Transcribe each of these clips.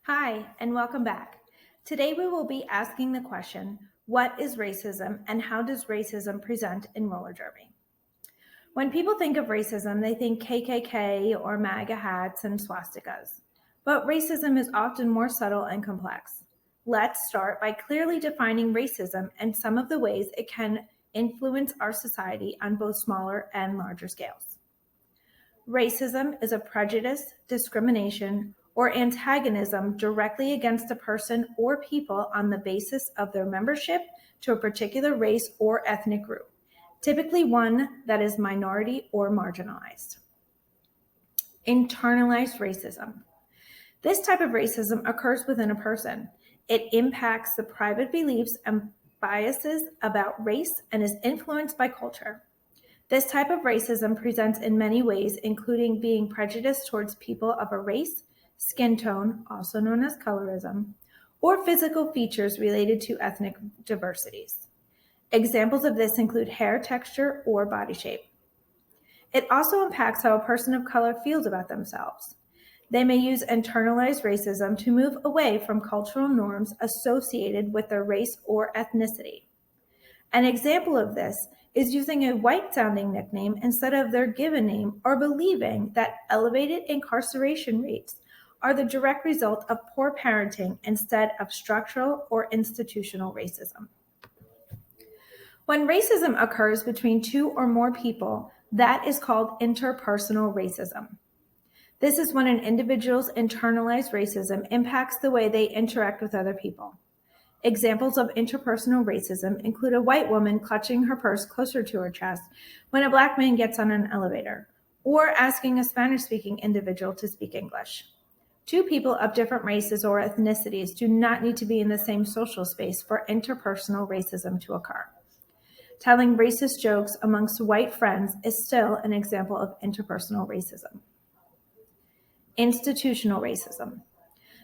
Hi, and welcome back. Today we will be asking the question, what is racism and how does racism present in roller derby? When people think of racism, they think KKK or MAGA hats and swastikas. But racism is often more subtle and complex. Let's start by clearly defining racism and some of the ways it can influence our society on both smaller and larger scales. Racism is a prejudice, discrimination, or antagonism directly against a person or people on the basis of their membership to a particular race or ethnic group, typically one that is minority or marginalized. Internalized racism. This type of racism occurs within a person. It impacts the private beliefs and biases about race and is influenced by culture. This type of racism presents in many ways, including being prejudiced towards people of a race, skin tone, also known as colorism, or physical features related to ethnic diversities. Examples of this include hair texture or body shape. It also impacts how a person of color feels about themselves. They may use internalized racism to move away from cultural norms associated with their race or ethnicity. An example of this is using a white-sounding nickname instead of their given name or believing that elevated incarceration rates are the direct result of poor parenting instead of structural or institutional racism. When racism occurs between two or more people, that is called interpersonal racism. This is when an individual's internalized racism impacts the way they interact with other people. Examples of interpersonal racism include a white woman clutching her purse closer to her chest when a black man gets on an elevator, or asking a Spanish-speaking individual to speak English. Two people of different races or ethnicities do not need to be in the same social space for interpersonal racism to occur. Telling racist jokes amongst white friends is still an example of interpersonal racism. Institutional racism.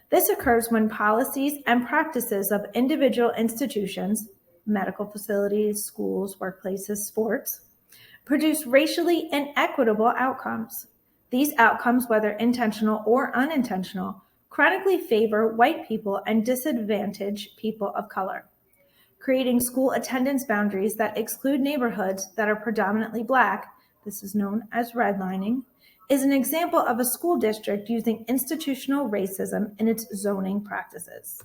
This occurs when policies and practices of individual institutions, medical facilities, schools, workplaces, sports, produce racially inequitable outcomes. These outcomes, whether intentional or unintentional, chronically favor white people and disadvantage people of color. Creating school attendance boundaries that exclude neighborhoods that are predominantly Black, this is known as redlining, is an example of a school district using institutional racism in its zoning practices.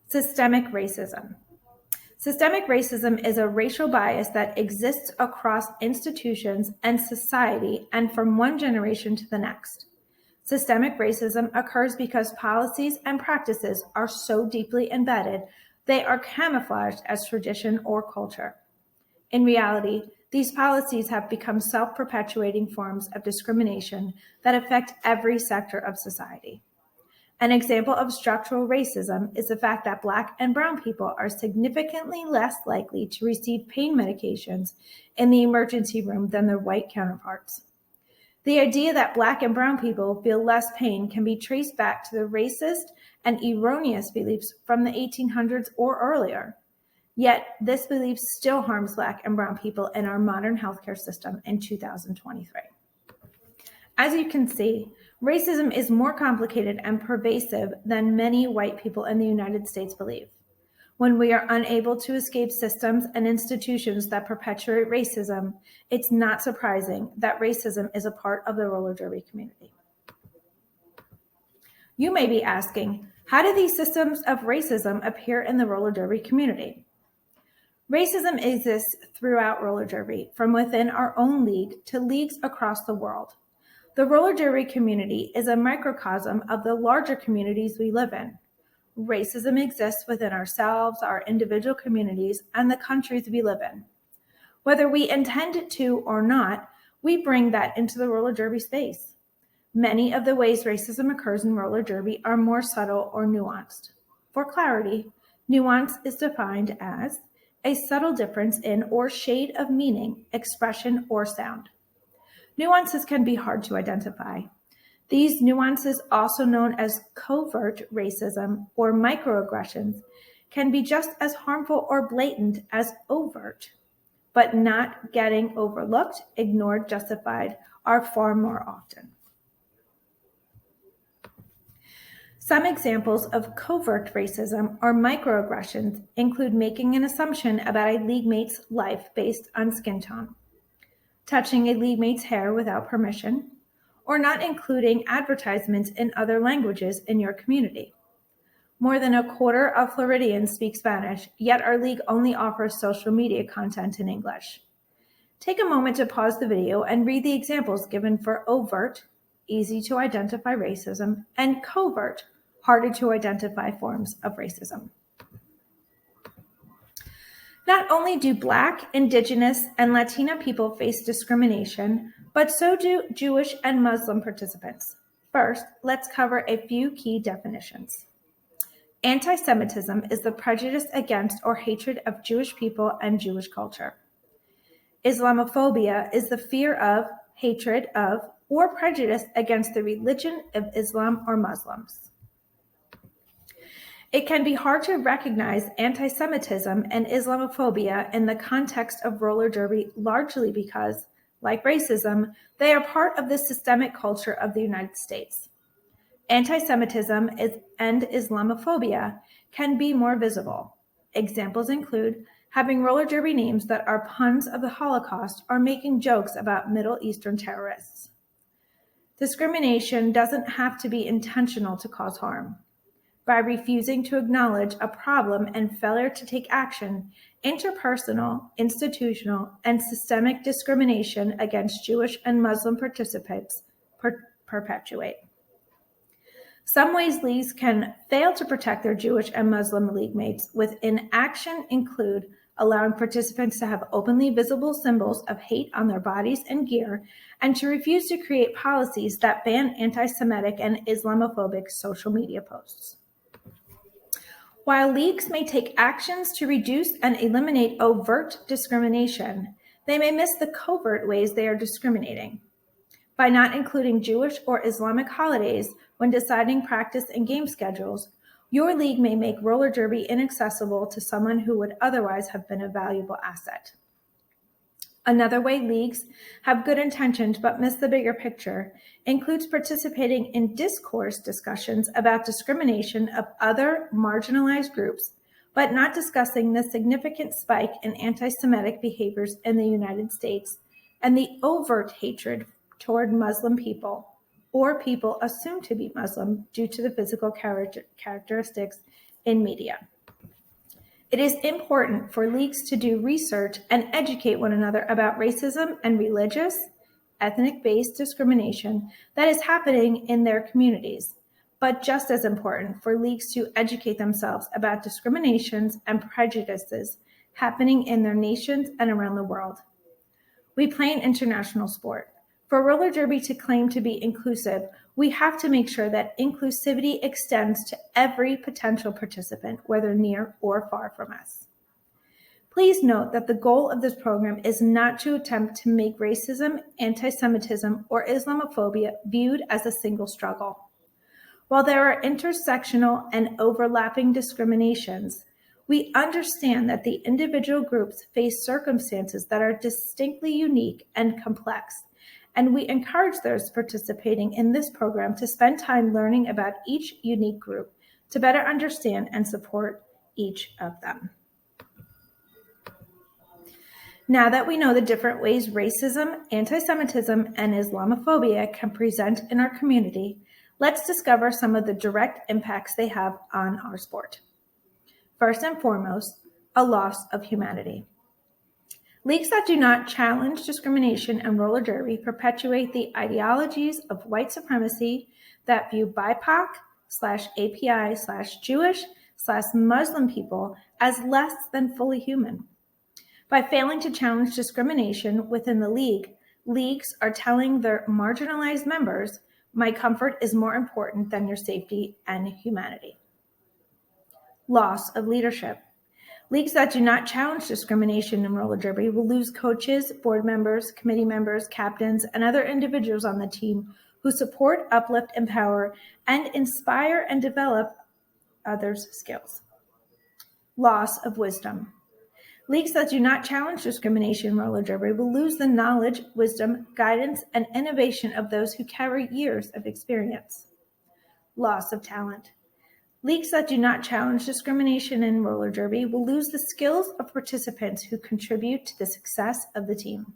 Systemic racism. Systemic racism is a racial bias that exists across institutions and society and from one generation to the next. Systemic racism occurs because policies and practices are so deeply embedded, they are camouflaged as tradition or culture. In reality, these policies have become self-perpetuating forms of discrimination that affect every sector of society. An example of structural racism is the fact that Black and brown people are significantly less likely to receive pain medications in the emergency room than their white counterparts. The idea that Black and brown people feel less pain can be traced back to the racist and erroneous beliefs from the 1800s or earlier. Yet, this belief still harms Black and brown people in our modern healthcare system in 2023. As you can see, racism is more complicated and pervasive than many white people in the United States believe. When we are unable to escape systems and institutions that perpetuate racism, it's not surprising that racism is a part of the roller derby community. You may be asking, how do these systems of racism appear in the roller derby community? Racism exists throughout roller derby, from within our own league to leagues across the world. The roller derby community is a microcosm of the larger communities we live in. Racism exists within ourselves, our individual communities, and the countries we live in. Whether we intend to or not, we bring that into the roller derby space. Many of the ways racism occurs in roller derby are more subtle or nuanced. For clarity, nuance is defined as a subtle difference in or shade of meaning, expression, or sound. Nuances can be hard to identify. These nuances, also known as covert racism or microaggressions, can be just as harmful or blatant as overt, but not getting overlooked, ignored, justified are far more often. Some examples of covert racism or microaggressions include making an assumption about a league mate's life based on skin tone, touching a league mate's hair without permission, or not including advertisements in other languages in your community. More than a quarter of Floridians speak Spanish, yet our league only offers social media content in English. Take a moment to pause the video and read the examples given for overt, easy to identify racism, and covert, harder to identify forms of racism. Not only do Black, Indigenous, and Latina people face discrimination, but so do Jewish and Muslim participants. First, let's cover a few key definitions. Antisemitism is the prejudice against or hatred of Jewish people and Jewish culture. Islamophobia is the fear of, hatred of, or prejudice against the religion of Islam or Muslims. It can be hard to recognize antisemitism and Islamophobia in the context of roller derby largely because, like racism, they are part of the systemic culture of the United States. Antisemitism and Islamophobia can be more visible. Examples include having roller derby names that are puns of the Holocaust or making jokes about Middle Eastern terrorists. Discrimination doesn't have to be intentional to cause harm. By refusing to acknowledge a problem and failure to take action, interpersonal, institutional, and systemic discrimination against Jewish and Muslim participants perpetuate. Some ways leagues can fail to protect their Jewish and Muslim league mates with inaction include allowing participants to have openly visible symbols of hate on their bodies and gear, and to refuse to create policies that ban anti-Semitic and Islamophobic social media posts. While leagues may take actions to reduce and eliminate overt discrimination, they may miss the covert ways they are discriminating. By not including Jewish or Islamic holidays when deciding practice and game schedules, your league may make roller derby inaccessible to someone who would otherwise have been a valuable asset. Another way leagues have good intentions but miss the bigger picture includes participating in discourse discussions about discrimination of other marginalized groups, but not discussing the significant spike in anti-Semitic behaviors in the United States and the overt hatred toward Muslim people or people assumed to be Muslim due to the physical characteristics in media. It is important for leagues to do research and educate one another about racism and religious, ethnic-based discrimination that is happening in their communities, but just as important for leagues to educate themselves about discriminations and prejudices happening in their nations and around the world. We play an international sport. For roller derby to claim to be inclusive, we have to make sure that inclusivity extends to every potential participant, whether near or far from us. Please note that the goal of this program is not to attempt to make racism, anti-Semitism, or Islamophobia viewed as a single struggle. While there are intersectional and overlapping discriminations, we understand that the individual groups face circumstances that are distinctly unique and complex, and we encourage those participating in this program to spend time learning about each unique group to better understand and support each of them. Now that we know the different ways racism, anti-Semitism, and Islamophobia can present in our community, let's discover some of the direct impacts they have on our sport. First and foremost, a loss of humanity. Leagues that do not challenge discrimination and roller derby perpetuate the ideologies of white supremacy that view BIPOC/API/Jewish/Muslim people as less than fully human. By failing to challenge discrimination within the league, leagues are telling their marginalized members, my comfort is more important than your safety and humanity. Loss of leadership. Leagues that do not challenge discrimination in roller derby will lose coaches, board members, committee members, captains, and other individuals on the team who support, uplift, empower, and inspire and develop others' skills. Loss of wisdom. Leagues that do not challenge discrimination in roller derby will lose the knowledge, wisdom, guidance, and innovation of those who carry years of experience. Loss of talent. Leagues that do not challenge discrimination in roller derby will lose the skills of participants who contribute to the success of the team.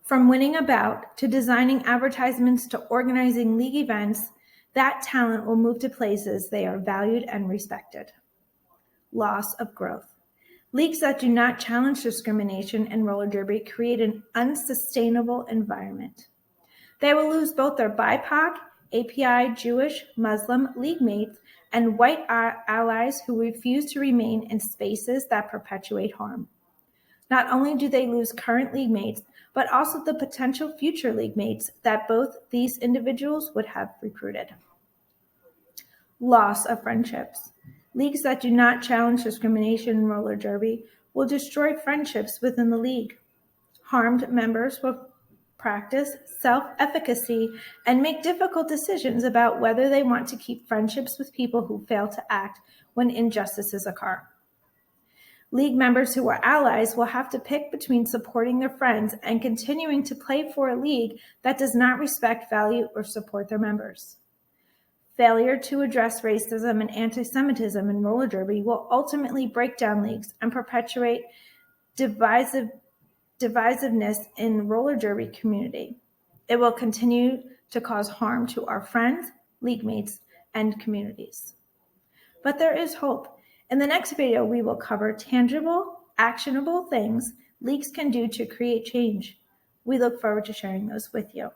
From winning a bout to designing advertisements to organizing league events, that talent will move to places they are valued and respected. Loss of growth. Leagues that do not challenge discrimination in roller derby create an unsustainable environment. They will lose both their BIPOC, API, Jewish, Muslim league mates and white allies who refuse to remain in spaces that perpetuate harm. Not only do they lose current league mates, but also the potential future league mates that both these individuals would have recruited. Loss of friendships. Leagues that do not challenge discrimination in roller derby will destroy friendships within the league. Harmed members will practice self-efficacy and make difficult decisions about whether they want to keep friendships with people who fail to act when injustices occur. League members who are allies will have to pick between supporting their friends and continuing to play for a league that does not respect, value, or support their members. Failure to address racism and antisemitism in roller derby will ultimately break down leagues and perpetuate divisiveness in roller derby community. It will continue to cause harm to our friends, league mates, and communities. But there is hope. In the next video, we will cover tangible, actionable things leagues can do to create change. We look forward to sharing those with you.